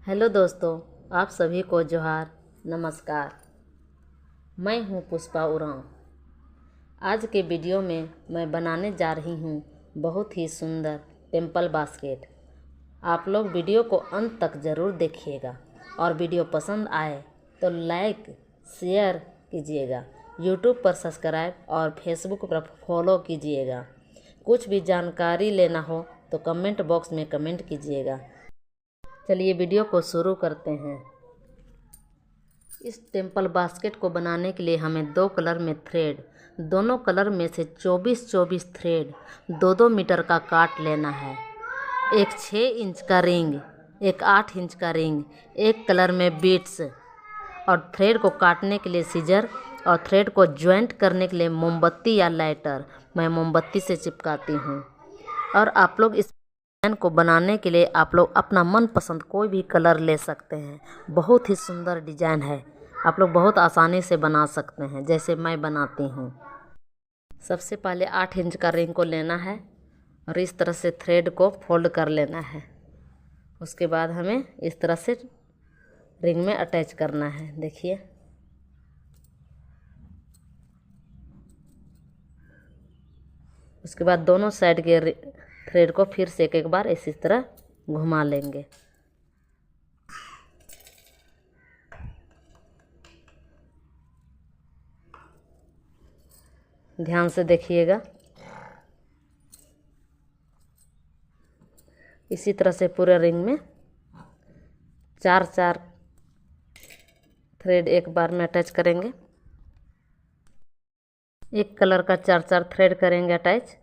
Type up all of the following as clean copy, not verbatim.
Hello दोस्तों, आप सभी को जोहार, नमस्कार। मैं हूं पुष्पा उरांव। आज के वीडियो में मैं बनाने जा रही हूं बहुत ही सुंदर टेम्पल बास्केट। आप लोग वीडियो को अंत तक ज़रूर देखिएगा और वीडियो पसंद आए तो लाइक शेयर कीजिएगा। यूट्यूब पर सब्सक्राइब और फेसबुक पर फॉलो कीजिएगा। कुछ भी जानकारी लेना हो तो कमेंट बॉक्स में कमेंट कीजिएगा। चलिए वीडियो को शुरू करते हैं। इस टेम्पल बास्केट को बनाने के लिए हमें दो कलर में थ्रेड, दोनों कलर में से 24-24 थ्रेड 2-2 मीटर का काट लेना है। एक 6 इंच का रिंग, एक 8 इंच का रिंग, एक कलर में बीट्स और थ्रेड को काटने के लिए सीजर और थ्रेड को ज्वाइंट करने के लिए मोमबत्ती या लाइटर। मैं मोमबत्ती से चिपकाती हूँ। और आप लोग इस डिज़ाइन को बनाने के लिए आप लोग अपना मनपसंद कोई भी कलर ले सकते हैं। बहुत ही सुंदर डिज़ाइन है, आप लोग बहुत आसानी से बना सकते हैं जैसे मैं बनाती हूँ। सबसे पहले 8 इंच का रिंग को लेना है और इस तरह से थ्रेड को फोल्ड कर लेना है। उसके बाद हमें इस तरह से रिंग में अटैच करना है। देखिए, उसके बाद दोनों साइड के थ्रेड को फिर से एक बार इसी तरह घुमा लेंगे। ध्यान से देखिएगा। इसी तरह से पूरे रिंग में 4-4 थ्रेड एक बार में अटैच करेंगे। एक कलर का 4-4 थ्रेड करेंगे अटैच।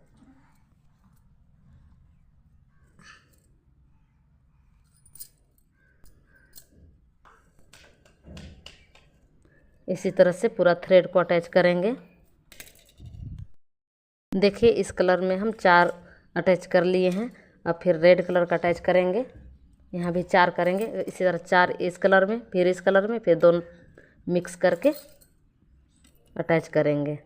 इसी तरह से पूरा थ्रेड को अटैच करेंगे। देखिए, इस कलर में हम 4 अटैच कर लिए हैं। अब फिर रेड कलर का अटैच करेंगे। यहाँ भी 4 करेंगे। इसी तरह 4 इस कलर में, फिर इस कलर में, फिर दोनों मिक्स करके अटैच करेंगे।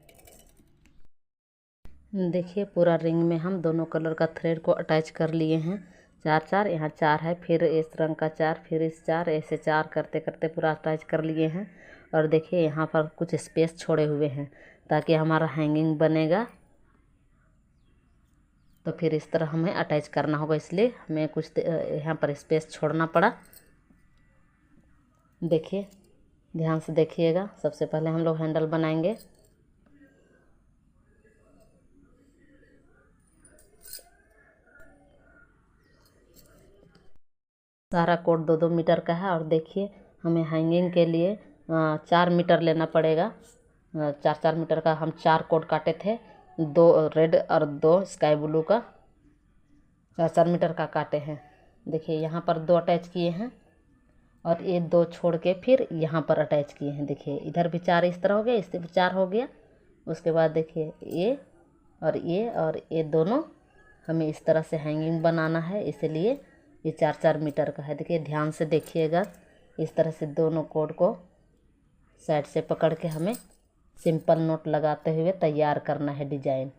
देखिए, पूरा रिंग में हम दोनों कलर का थ्रेड को अटैच कर लिए हैं। 4-4, यहाँ 4 है, फिर इस रंग का 4, फिर इस 4, ऐसे 4 करते करते पूरा अटैच कर लिए हैं। और देखिए, यहाँ पर कुछ स्पेस छोड़े हुए हैं ताकि हमारा हैंगिंग बनेगा। तो फिर इस तरह हमें अटैच करना होगा, इसलिए हमें कुछ यहाँ पर स्पेस छोड़ना पड़ा। देखिए, ध्यान से देखिएगा। सबसे पहले हम लोग हैंडल बनाएंगे। सारा कोट 2-2 मीटर का है। और देखिए, हमें हैंगिंग के लिए 4 मीटर लेना पड़ेगा। 4-4 मीटर का हम 4 कोट काटे थे, 2 रेड और 2 स्काई ब्लू का 4-4 मीटर का काटे हैं। देखिए, यहाँ पर 2 अटैच किए हैं और ये 2 छोड़ के फिर यहाँ पर अटैच किए हैं। देखिए, इधर भी 4 इस तरह हो गया, इस भी 4 हो गया। उसके बाद देखिए, ये दोनों हमें इस तरह से हैंगिंग बनाना है, इसलिए ये 4-4 मीटर का है। देखिए, ध्यान से देखिएगा। इस तरह से दोनों कोड को साइड से पकड़ के हमें सिंपल नोट लगाते हुए तैयार करना है डिजाइन।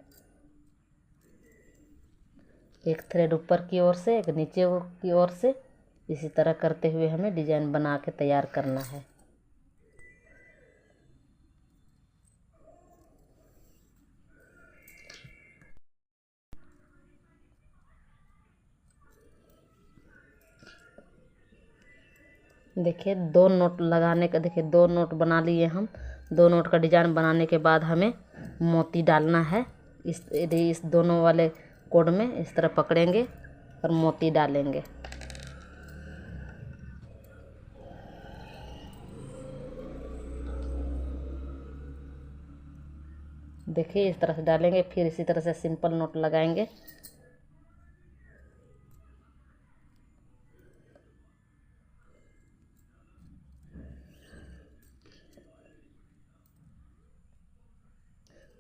एक थ्रेड ऊपर की ओर से, एक नीचे की ओर से, इसी तरह करते हुए हमें डिजाइन बना के तैयार करना है। देखिए, 2 नोट लगाने का, देखिए 2 नोट बना लिए हम। 2 नोट का डिजाइन बनाने के बाद हमें मोती डालना है। इस दोनों वाले कोड में इस तरह पकड़ेंगे और मोती डालेंगे। देखिए, इस तरह से डालेंगे, फिर इसी तरह से सिंपल नोट लगाएंगे।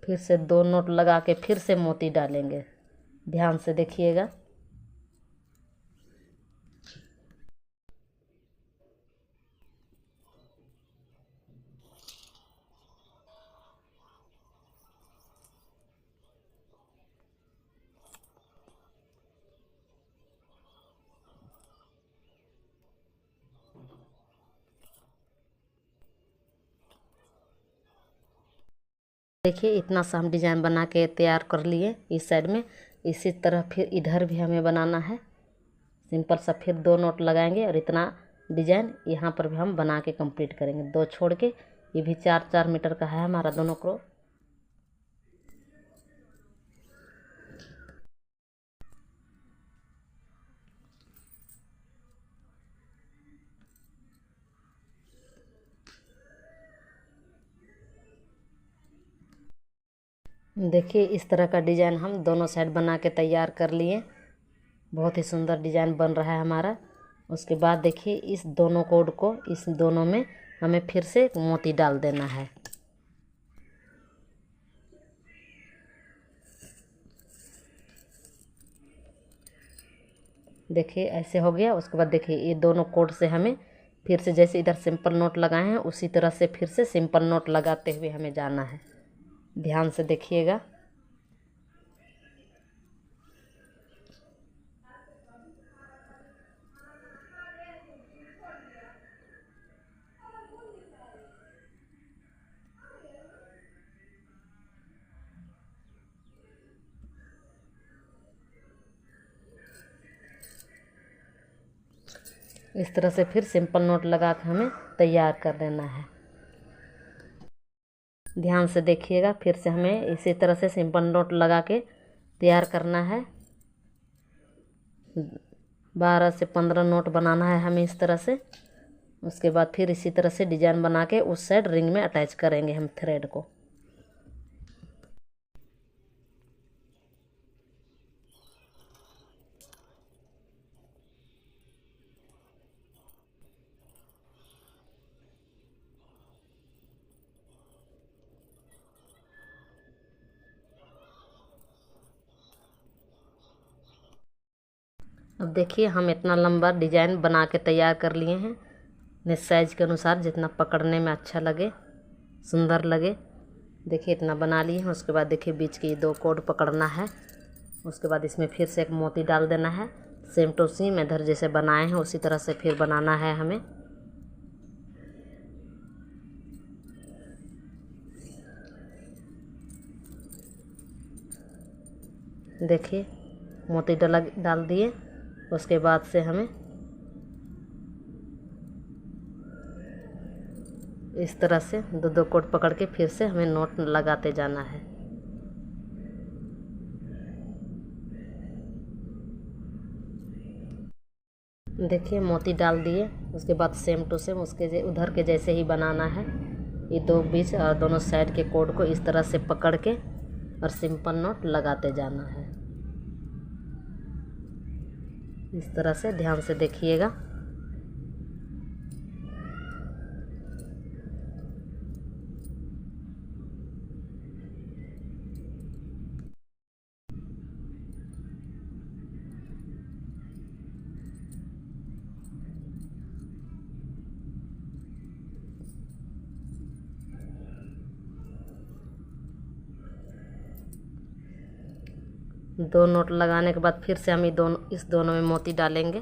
फिर से 2 नोट लगा के फिर से मोती डालेंगे। ध्यान से देखिएगा। देखिए इतना सा हम डिज़ाइन बना के तैयार कर लिए इस साइड में। इसी तरह फिर इधर भी हमें बनाना है सिंपल सा। फिर 2 नोट लगाएंगे और इतना डिज़ाइन यहाँ पर भी हम बना के कंप्लीट करेंगे। 2 छोड़ के ये भी 4-4 मीटर का है हमारा दोनों क्रॉप। देखिए इस तरह का डिज़ाइन हम दोनों साइड बना के तैयार कर लिए। बहुत ही सुंदर डिज़ाइन बन रहा है हमारा। उसके बाद देखिए इस दोनों कोड को इस दोनों में हमें फिर से मोती डाल देना है। देखिए ऐसे हो गया। उसके बाद देखिए ये दोनों कोड से हमें फिर से जैसे इधर सिंपल नोट लगाए हैं उसी तरह से फिर से सिंपल नोट लगाते हुए हमें जाना है। ध्यान से देखिएगा। इस तरह से फिर सिंपल नोट लगा कर हमें तैयार कर लेना है। ध्यान से देखिएगा। फिर से हमें इसी तरह से सिंपल नोट लगा के तैयार करना है। 12 से 15 नोट बनाना है हमें इस तरह से। उसके बाद फिर इसी तरह से डिज़ाइन बना के उस साइड रिंग में अटैच करेंगे हम थ्रेड को। अब देखिए हम इतना लंबा डिज़ाइन बना के तैयार कर लिए हैं अपने साइज़ के अनुसार, जितना पकड़ने में अच्छा लगे सुंदर लगे। देखिए इतना बना लिए हैं। उसके बाद देखिए बीच के 2 कोड पकड़ना है। उसके बाद इसमें फिर से एक मोती डाल देना है। सेम टू सेम इधर जैसे बनाए हैं उसी तरह से फिर बनाना है हमें। देखिए मोती डाल दिए। उसके बाद से हमें इस तरह से 2 कोड पकड़ के फिर से हमें नोट लगाते जाना है। देखिए मोती डाल दिए। उसके बाद सेम टू सेम उसके उधर के जैसे ही बनाना है। ये 2 बीच और दोनों साइड के कोड को इस तरह से पकड़ के और सिंपल नोट लगाते जाना है। इस तरह से ध्यान से देखिएगा। दो नोट लगाने के बाद फिर से हम इस दोनों में मोती डालेंगे।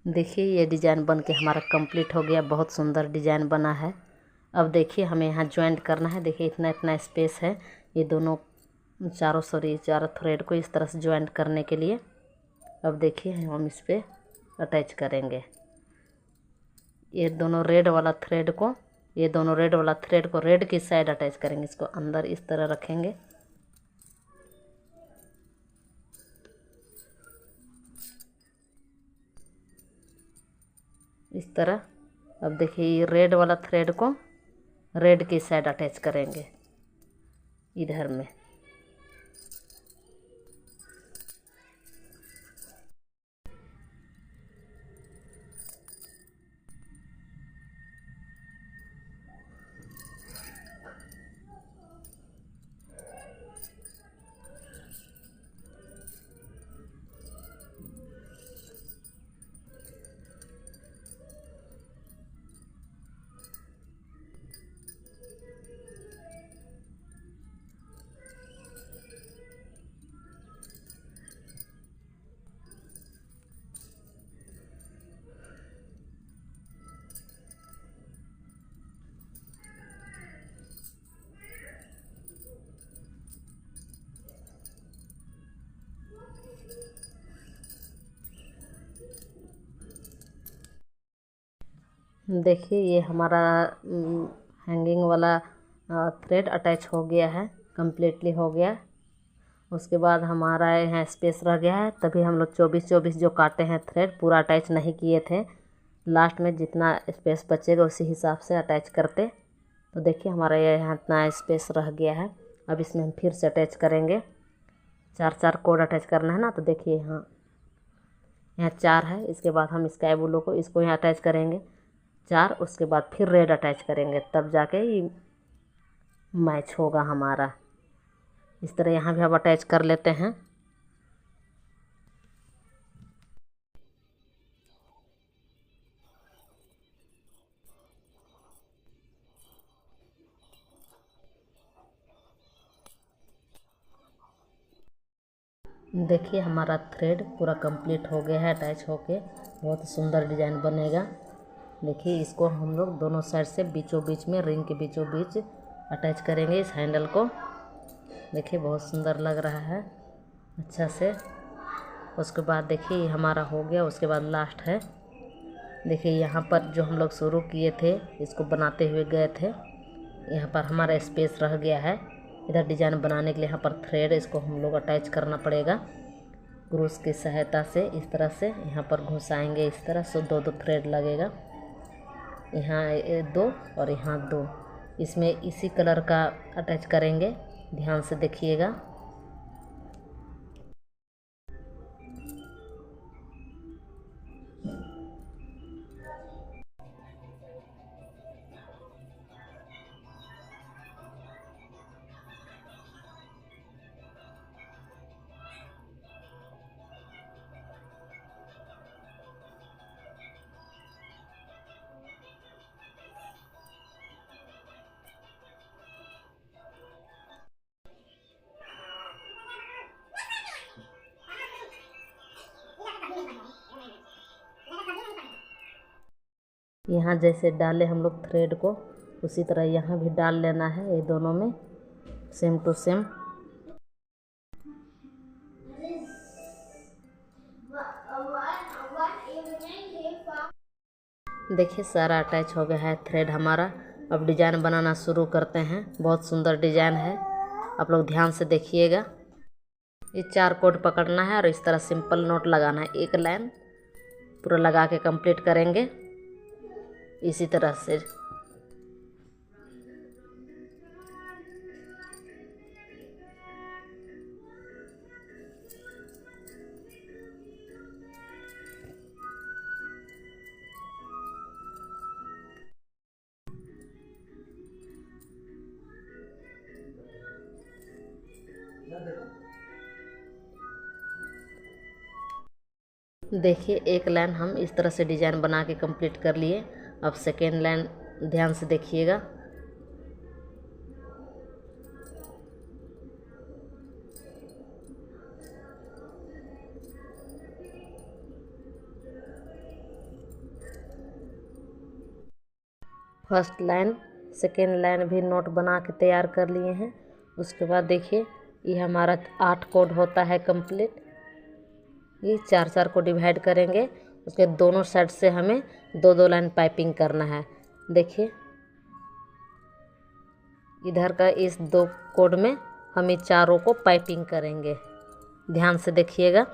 देखिए ये डिज़ाइन बन के हमारा कंप्लीट हो गया। बहुत सुंदर डिज़ाइन बना है। अब देखिए हमें यहाँ ज्वाइंट करना है। देखिए इतना इतना स्पेस है ये दोनों चारों थ्रेड को इस तरह से ज्वाइंट करने के लिए। अब देखिए हम इस पर अटैच करेंगे ये दोनों रेड वाला थ्रेड को रेड की साइड अटैच करेंगे। इसको अंदर इस तरह रखेंगे। इस तरह। अब देखिए ये रेड वाला थ्रेड को रेड की साइड अटैच करेंगे इधर में। देखिए ये हमारा हैंगिंग वाला थ्रेड अटैच हो गया है, कम्प्लीटली हो गया। उसके बाद हमारा यहाँ स्पेस रह गया है, तभी हम लोग 24-24 जो काटे हैं थ्रेड पूरा अटैच नहीं किए थे। लास्ट में जितना स्पेस बचेगा उसी हिसाब से अटैच करते। तो देखिए हमारा ये यहाँ इतना स्पेस रह गया है। अब इसमें हम फिर से अटैच करेंगे। 4 कोड अटैच करना है ना। तो देखिए यहाँ 4 है। इसके बाद हम स्काई ब्लू को इसको यहाँ अटैच करेंगे 4। उसके बाद फिर रेड अटैच करेंगे, तब जाके ये मैच होगा हमारा। इस तरह यहाँ भी हम अटैच कर लेते हैं। देखिए हमारा थ्रेड पूरा कंप्लीट हो गया है अटैच होके। बहुत सुंदर डिज़ाइन बनेगा। देखिए इसको हम लोग दोनों साइड से बीचों बीच में, रिंग के बीचों बीच अटैच करेंगे इस हैंडल को। देखिए बहुत सुंदर लग रहा है अच्छा से। उसके बाद देखिए ये हमारा हो गया। उसके बाद लास्ट है। देखिए यहाँ पर जो हम लोग शुरू किए थे, इसको बनाते हुए गए थे, यहाँ पर हमारा स्पेस रह गया है। इधर डिज़ाइन बनाने के लिए यहाँ पर थ्रेड इसको हम लोग अटैच करना पड़ेगा क्रूस की सहायता से। इस तरह से यहाँ पर घुसाएंगे इस तरह से 2 थ्रेड लगेगा। यहाँ 2 और यहाँ 2। इसमें इसी कलर का अटैच करेंगे, ध्यान से देखिएगा। यहाँ जैसे डाले हम लोग थ्रेड को, उसी तरह यहाँ भी डाल लेना है, ये दोनों में सेम टू सेम। देखिए सारा अटैच हो गया है थ्रेड हमारा। अब डिज़ाइन बनाना शुरू करते हैं। बहुत सुंदर डिज़ाइन है, आप लोग ध्यान से देखिएगा। ये 4 कोड पकड़ना है और इस तरह सिंपल नोट लगाना है। एक लाइन पूरा लगा के कंप्लीट करेंगे इसी तरह से। देखिए एक लाइन हम इस तरह से डिज़ाइन बना के कंप्लीट कर लिए। अब सेकेंड लाइन ध्यान से देखिएगा। फर्स्ट लाइन सेकेंड लाइन भी नोट बना के तैयार कर लिए हैं। उसके बाद देखिए ये हमारा 8 कोड होता है कंप्लीट। ये 4 को डिवाइड करेंगे। उसके दोनों साइड से हमें 2 लाइन पाइपिंग करना है। देखिए इधर का इस 2 कोड में हम ये चारों को पाइपिंग करेंगे, ध्यान से देखिएगा।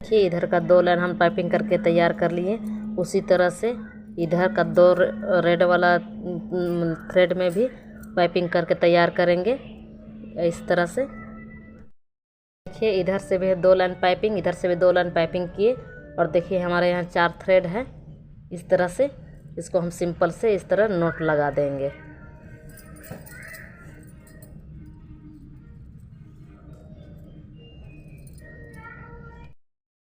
देखिए इधर का 2 लाइन हम पाइपिंग करके तैयार कर लिए। उसी तरह से इधर का 2 रेड वाला थ्रेड में भी पाइपिंग करके तैयार करेंगे इस तरह से। देखिए इधर से भी 2 लाइन पाइपिंग, इधर से भी 2 लाइन पाइपिंग किए। और देखिए हमारे यहाँ 4 थ्रेड है। इस तरह से इसको हम सिंपल से इस तरह नोट लगा देंगे।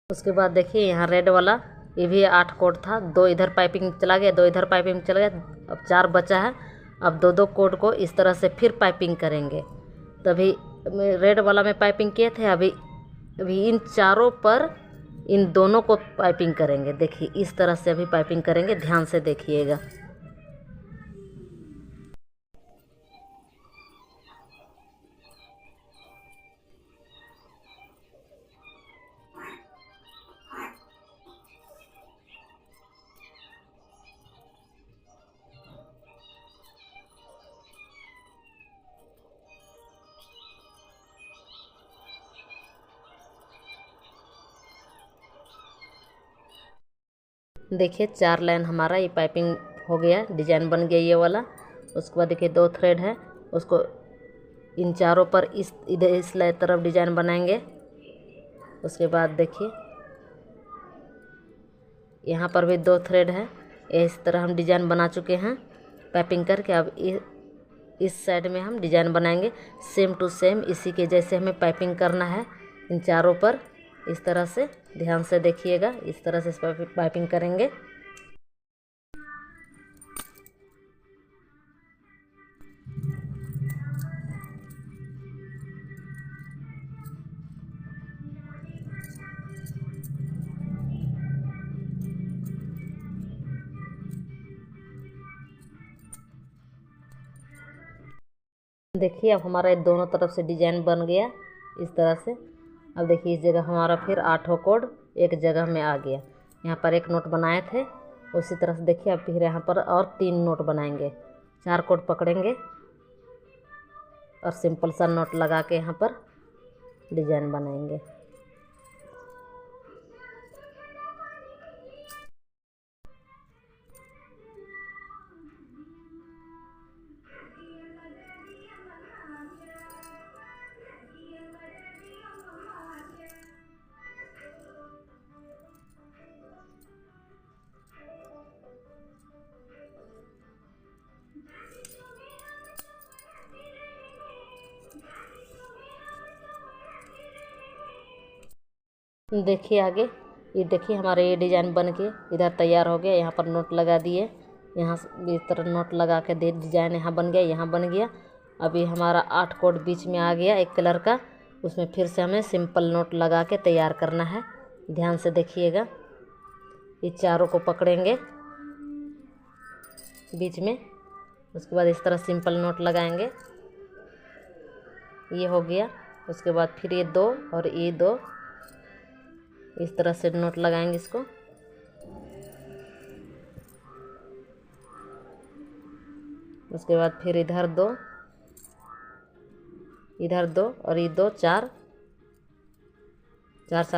उसके बाद देखिए यहाँ रेड वाला ये भी 8 कोड था। 2 इधर पाइपिंग चला गया, 2 इधर पाइपिंग चला गया। अब 4 बचा है। अब 2-2 कोड को इस तरह से फिर पाइपिंग करेंगे। तभी रेड वाला में पाइपिंग किए थे। अभी इन चारों पर इन दोनों को पाइपिंग करेंगे। देखिए इस तरह से अभी पाइपिंग करेंगे, ध्यान से देखिएगा। देखिए 4 लाइन हमारा ये पाइपिंग हो गया, डिजाइन बन गया ये वाला। उसके बाद देखिए 2 थ्रेड है, उसको इन चारों पर इस तरफ डिजाइन बनाएंगे। उसके बाद देखिए यहाँ पर भी 2 थ्रेड है। इस तरह हम डिजाइन बना चुके हैं पाइपिंग करके। अब इस साइड में हम डिजाइन बनाएंगे सेम टू सेम, इसी के जैसे हमें पाइपिंग करना है इन चारों पर। इस तरह से ध्यान से देखिएगा, इस तरह से पाइपिंग करेंगे। देखिए अब हमारा दोनों तरफ से डिजाइन बन गया इस तरह से। अब देखिए इस जगह हमारा फिर 8 कोड एक जगह में आ गया। यहाँ पर एक नोट बनाए थे, उसी तरह से देखिए अब फिर यहाँ पर और 3 नोट बनाएंगे। 4 कोड पकड़ेंगे और सिंपल सा नोट लगा के यहाँ पर डिजाइन बनाएंगे। देखिए आगे ये देखिए हमारे ये डिज़ाइन बन के इधर तैयार हो गया। यहाँ पर नोट लगा दिए, यहाँ इस तरह नोट लगा के दे डिज़ाइन यहाँ बन गया, यहाँ बन गया। अभी हमारा 8 कोड बीच में आ गया एक कलर का, उसमें फिर से हमें सिंपल नोट लगा के तैयार करना है। ध्यान से देखिएगा, ये चारों को पकड़ेंगे बीच में। उसके बाद इस तरह सिंपल नोट लगाएंगे, ये हो गया। उसके बाद फिर ये 2 और ये 2 इस तरह से नोट लगाएंगे इसको। उसके बाद फिर इधर 2 और ये 2 4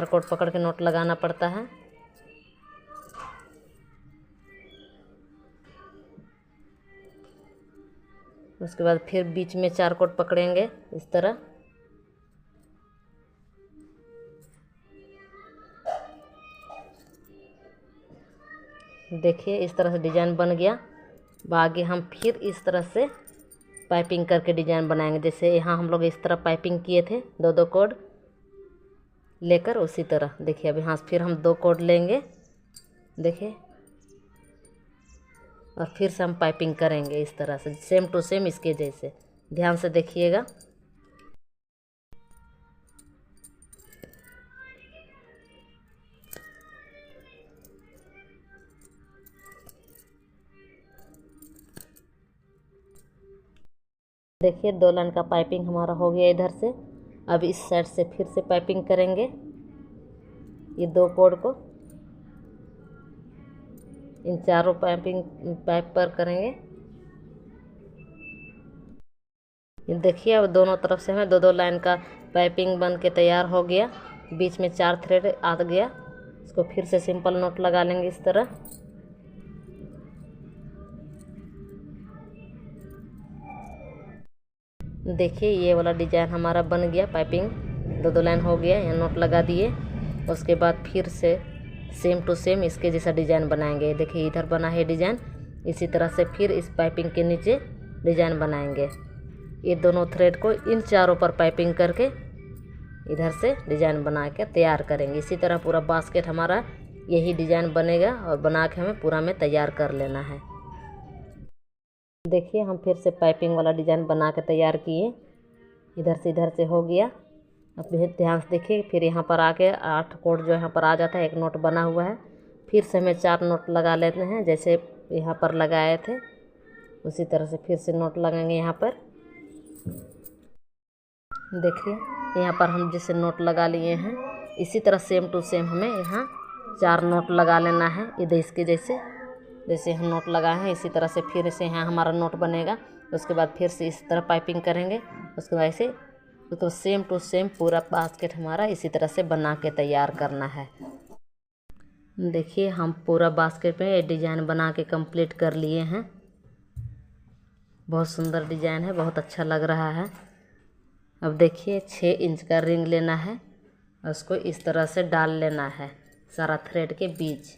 कोड पकड़ के नोट लगाना पड़ता है। उसके बाद फिर बीच में 4 कोड पकड़ेंगे इस तरह। देखिए इस तरह से डिज़ाइन बन गया। आगे हम फिर इस तरह से पाइपिंग करके डिज़ाइन बनाएंगे। जैसे यहाँ हम लोग इस तरह पाइपिंग किए थे 2-2 कोड लेकर, उसी तरह देखिए अभी यहाँ फिर हम 2 कोड लेंगे देखिए, और फिर से हम पाइपिंग करेंगे इस तरह से सेम टू सेम इसके जैसे। ध्यान से देखिएगा। देखिए 2 लाइन का पाइपिंग हमारा हो गया इधर से। अब इस साइड से फिर से पाइपिंग करेंगे ये 2 कोड को। इन चारों पाइप पर करेंगे। ये देखिए अब दोनों तरफ से हमें दो दो लाइन का पाइपिंग बन के तैयार हो गया। बीच में 4 थ्रेड आ गया। इसको फिर से सिंपल नॉट लगा लेंगे इस तरह। देखिए ये वाला डिजाइन हमारा बन गया। पाइपिंग दो दो लाइन हो गया, यहाँ नॉट लगा दिए। उसके बाद फिर से सेम टू सेम इसके जैसा डिजाइन बनाएंगे। देखिए इधर बना है डिजाइन, इसी तरह से फिर इस पाइपिंग के नीचे डिजाइन बनाएंगे। ये दोनों थ्रेड को इन चारों पर पाइपिंग करके इधर से डिजाइन बना के तैयार करेंगे। इसी तरह पूरा बास्केट हमारा यही डिजाइन बनेगा और बना के हमें पूरा में तैयार कर लेना है। देखिए हम फिर से पाइपिंग वाला डिजाइन बना के तैयार किए। इधर से हो गया। अब फिर ध्यान से देखिए, फिर यहाँ पर आके 8 कोड जो यहाँ पर आ जाता है, एक नोट बना हुआ है। फिर से हमें 4 नोट लगा लेते हैं, जैसे यहाँ पर लगाए थे उसी तरह से फिर से नोट लगाएंगे यहाँ पर। देखिए यहाँ पर हम जैसे नोट लगा लिए हैं, इसी तरह सेम टू सेम हमें यहाँ 4 नोट लगा लेना है। इधर इसके जैसे हम नोट लगाए हैं इसी तरह से फिर से यहाँ हमारा नोट बनेगा। उसके बाद फिर से इस तरह पाइपिंग करेंगे। उसके बाद ऐसे तो सेम टू सेम पूरा बास्केट हमारा इसी तरह से बना के तैयार करना है। देखिए हम पूरा बास्केट में डिजाइन बना के कंप्लीट कर लिए हैं। बहुत सुंदर डिजाइन है, बहुत अच्छा लग रहा है। अब देखिए 6 इंच का रिंग लेना है और उसको इस तरह से डाल लेना है सारा थ्रेड के बीच।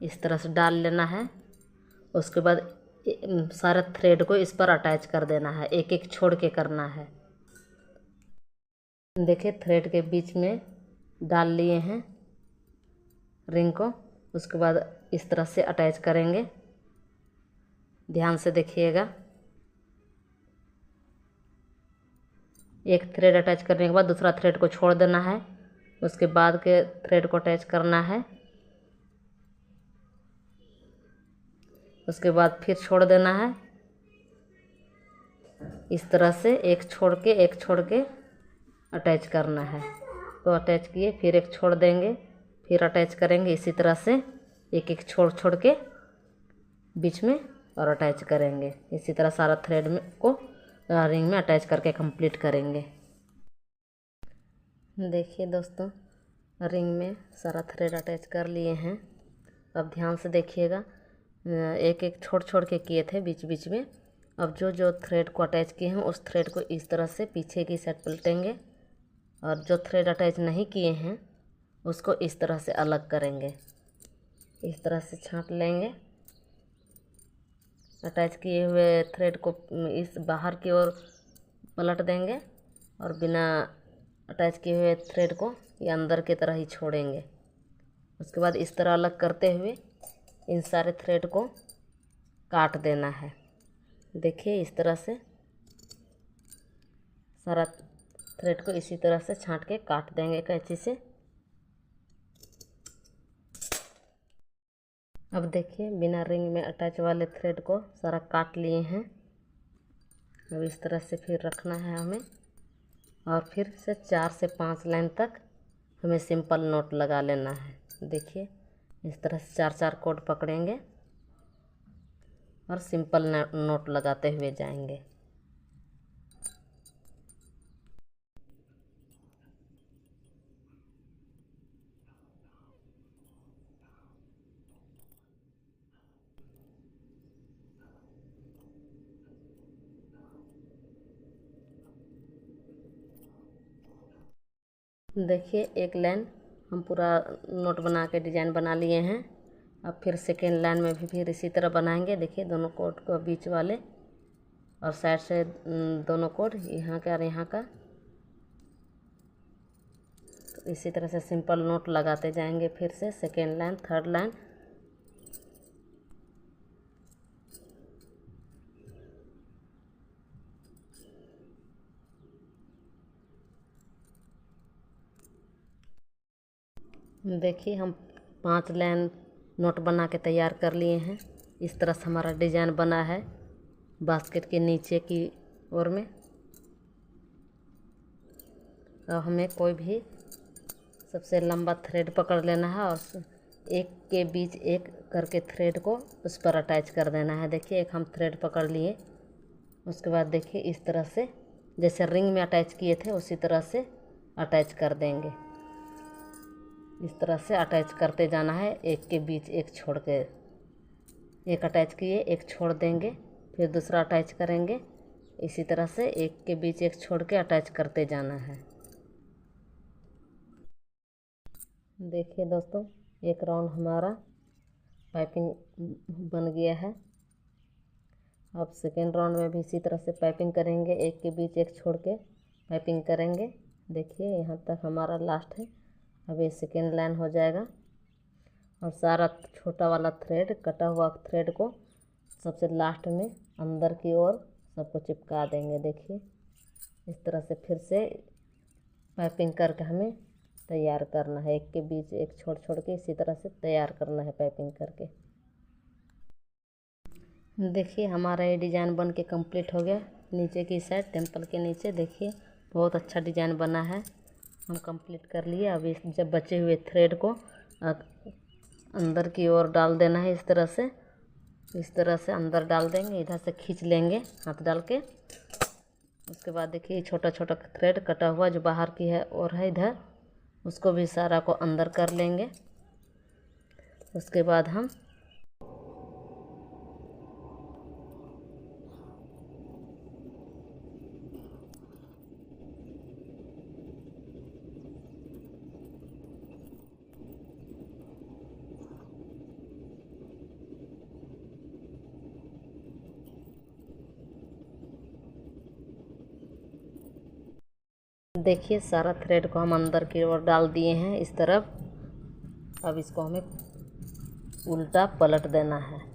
इस तरह से डाल लेना है। उसके बाद सारा थ्रेड को इस पर अटैच कर देना है, एक एक छोड़ के करना है। देखिए थ्रेड के बीच में डाल लिए हैं रिंग को। उसके बाद इस तरह से अटैच करेंगे। ध्यान से देखिएगा। एक थ्रेड अटैच करने के बाद दूसरा थ्रेड को छोड़ देना है। उसके बाद के थ्रेड को अटैच करना है। उसके बाद फिर छोड़ देना है। इस तरह से एक छोड़ के अटैच करना है। तो अटैच किए, फिर एक छोड़ देंगे, फिर अटैच करेंगे। इसी तरह से एक एक छोड़ के बीच में और अटैच करेंगे। इसी तरह सारा थ्रेड में को रिंग में अटैच करके कंप्लीट करेंगे। देखिए दोस्तों रिंग में सारा थ्रेड अटैच कर लिए हैं। अब ध्यान से देखिएगा, एक एक छोड़ के किए थे बीच बीच में। अब जो थ्रेड को अटैच किए हैं उस थ्रेड को इस तरह से पीछे की साइड पलटेंगे और जो थ्रेड अटैच नहीं किए हैं उसको इस तरह से अलग करेंगे। इस तरह से छांट लेंगे। अटैच किए हुए थ्रेड को इस बाहर की ओर पलट देंगे और बिना अटैच किए हुए थ्रेड को ये अंदर की तरह ही छोड़ेंगे। उसके बाद इस तरह अलग करते हुए इन सारे थ्रेड को काट देना है। देखिए इस तरह से सारा थ्रेड को इसी तरह से छांट के काट देंगे कैंची से। अब देखिए बिना रिंग में अटैच वाले थ्रेड को सारा काट लिए हैं। अब इस तरह से फिर रखना है हमें और फिर से 4 से 5 लाइन तक हमें सिंपल नोट लगा लेना है। देखिए इस तरह से 4 कोड पकड़ेंगे और सिंपल नोट लगाते हुए जाएंगे। देखिए एक लाइन हम पूरा नोट बना के डिजाइन बना लिए हैं। अब फिर सेकेंड लाइन में भी फिर इसी तरह बनाएंगे। देखिए दोनों कोड को बीच वाले और साइड से दोनों कोड यहाँ का और यहाँ का। तो इसी तरह से सिंपल नोट लगाते जाएंगे। फिर से सेकेंड लाइन, थर्ड लाइन। देखिए हम 5 लाइन नोट बना के तैयार कर लिए हैं। इस तरह से हमारा डिजाइन बना है बास्केट के नीचे की ओर में। अब हमें कोई भी सबसे लंबा थ्रेड पकड़ लेना है और एक के बीच एक करके थ्रेड को उस पर अटैच कर देना है। देखिए एक हम थ्रेड पकड़ लिए, उसके बाद देखिए इस तरह से जैसे रिंग में अटैच किए थे उसी तरह से अटैच कर देंगे। इस तरह से अटैच करते जाना है, एक के बीच एक छोड़ के। एक अटैच किए एक छोड़ देंगे, फिर दूसरा अटैच करेंगे। इसी तरह से एक के बीच एक छोड़ के अटैच करते जाना है। देखिए दोस्तों, एक राउंड हमारा पाइपिंग बन गया है। अब सेकेंड राउंड में भी इसी तरह से पाइपिंग करेंगे, एक के बीच एक छोड़ के पाइपिंग करेंगे। देखिए यहाँ तक हमारा लास्ट है। अब ये सेकेंड लाइन हो जाएगा और सारा छोटा वाला थ्रेड, कटा हुआ थ्रेड को सबसे लास्ट में अंदर की ओर सबको चिपका देंगे। देखिए इस तरह से फिर से पाइपिंग करके हमें तैयार करना है। एक के बीच एक छोड़ छोड़ के इसी तरह से तैयार करना है पाइपिंग करके। देखिए हमारा ये डिज़ाइन बन के कंप्लीट हो गया। नीचे की साइड टेम्पल के नीचे देखिए बहुत अच्छा डिज़ाइन बना है, हम कंप्लीट कर लिए। अब इस जब बचे हुए थ्रेड को अंदर की ओर डाल देना है। इस तरह से अंदर डाल देंगे, इधर से खींच लेंगे हाथ डाल के। उसके बाद देखिए छोटा छोटा थ्रेड कटा हुआ जो बाहर की है और है इधर, उसको भी सारा को अंदर कर लेंगे। उसके बाद हम देखिए सारा थ्रेड को हम अंदर की ओर डाल दिए हैं इस तरफ। अब इसको हमें उल्टा पलट देना है।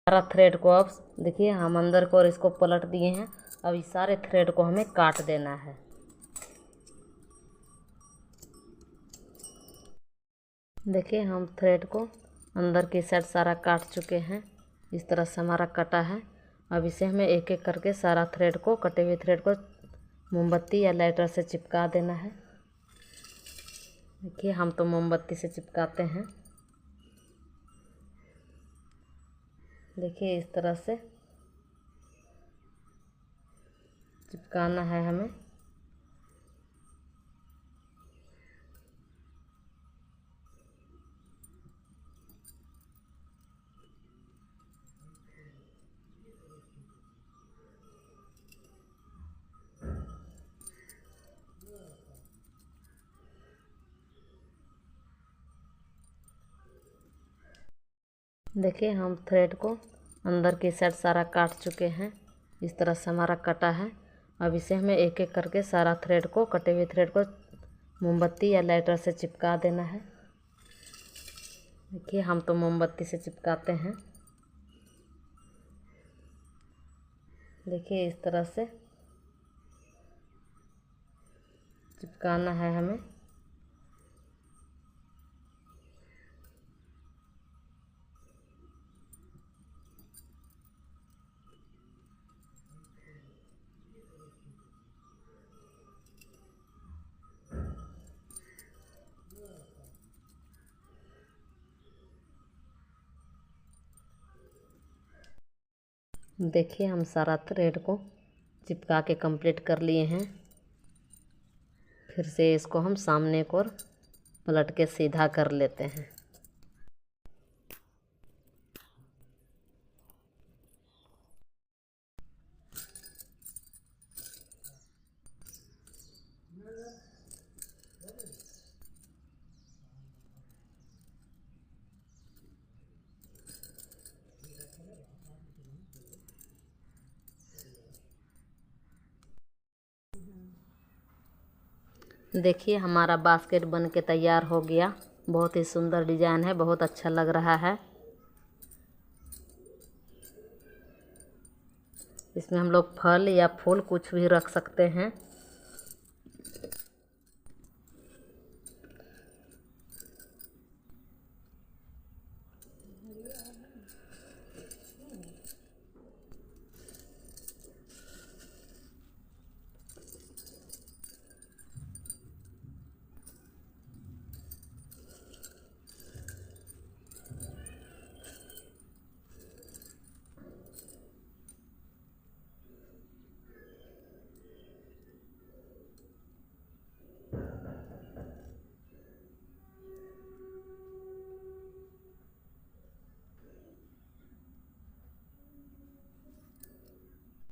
सारा थ्रेड को अब देखिए हम अंदर को और इसको पलट दिए हैं। अब इस सारे थ्रेड को हमें काट देना है। देखिए हम थ्रेड को अंदर की साइड सारा काट चुके हैं। इस तरह से हमारा कटा है। अब इसे हमें एक एक करके सारा थ्रेड को, कटे हुए थ्रेड को मोमबत्ती या लाइटर से चिपका देना है। देखिए हम तो मोमबत्ती से चिपकाते हैं। देखिए इस तरह से चिपकाना है हमें। देखिए हम थ्रेड को अंदर की साइड सारा काट चुके हैं। इस तरह से हमारा कटा है। अब इसे हमें एक एक करके सारा थ्रेड को, कटे हुए थ्रेड को मोमबत्ती या लाइटर से चिपका देना है। देखिए हम तो मोमबत्ती से चिपकाते हैं। देखिए इस तरह से चिपकाना है हमें। देखिए हम सारा थ्रेड को चिपका के कंप्लीट कर लिए हैं। फिर से इसको हम सामने को पलट के सीधा कर लेते हैं। देखिए हमारा बास्केट बन के तैयार हो गया। बहुत ही सुंदर डिजाइन है, बहुत अच्छा लग रहा है। इसमें हम लोग फल या फूल कुछ भी रख सकते हैं।